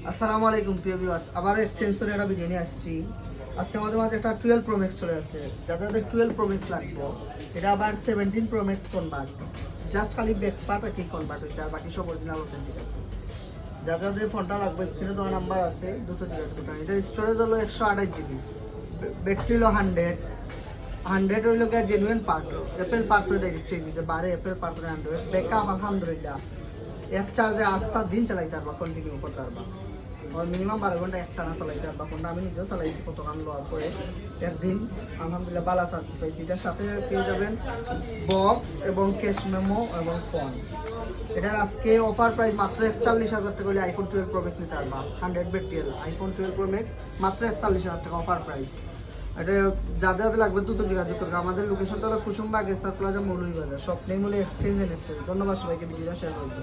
আসসালামু আলাইকুম প্রিয় ভিউয়ার্স, আবার এক্সচেঞ্জ করে একটা ভিডিও নিয়ে আসছি। আজকে আমাদের মাঝে একটা 12 প্রো ম্যাক্স চলে আসছে। যাদের 12 প্রো ম্যাক্স লাগবে, এটা আবার 17 প্রো ম্যাক্স কনভার্ট, জাস্ট খালি ব্যাক পার্ট আর কি কনভার্ট হয়েছে, আর বাকি সব অরিজিনাল অথেন্টিক আছে। যাদের ফোনটা লাগবে স্ক্রিনে তোমার নাম্বার আছে, দ্রুত যোগাযোগ করতে হবে। এটা স্টোরেজ হলো 128 জিবি, ব্যাটারি হলো 100 হইল গিয়ে জেনুইন পার্ট, অ্যাপেল পার্ট করে দিচ্ছে দিচ্ছে 12 অ্যাপেল পার্ট করে 100 ব্যাকআপ আলহামদুলিল্লাহ। এক চার্জে আস্থা দিন চালাইতে পারবা, কন্টিনিউ করতে পারবা। আর মিনিমাম 12 ঘন্টা একটানা চালাইতে পারবা। ফোনটা আমি নিজেও চালাইছি কতক্ষণ লওয়ার পরে, একদিন আলহামদুলিল্লাহ ভালো সার্ভিস পাইছি। এটার সাথে পেয়ে যাবেন বক্স এবং ক্যাশ মেমো এবং ফোন। এটার আজকে অফার প্রাইস মাত্র 41,000 টাকা হলে আইফোন 12 প্রো ম্যাক্স নিতে পারবা। 100 ব্যাটারি আইফোন 12 প্রো ম্যাক্স মাত্র 41,000 টাকা অফার প্রাইস। এটা যাদের লাগবে দ্রুত যোগাযোগ করবে। আমাদের লোকেশনটা হলো কুসুমবাগ এসআর প্লাজা মৌলভীবাজার, স্বপ্নে মূলে এক্সচেঞ্জ এন্ড এক্সচেঞ্জ। ধন্যবাদ সবাইকে, ভিডিওটা শেয়ার করবে।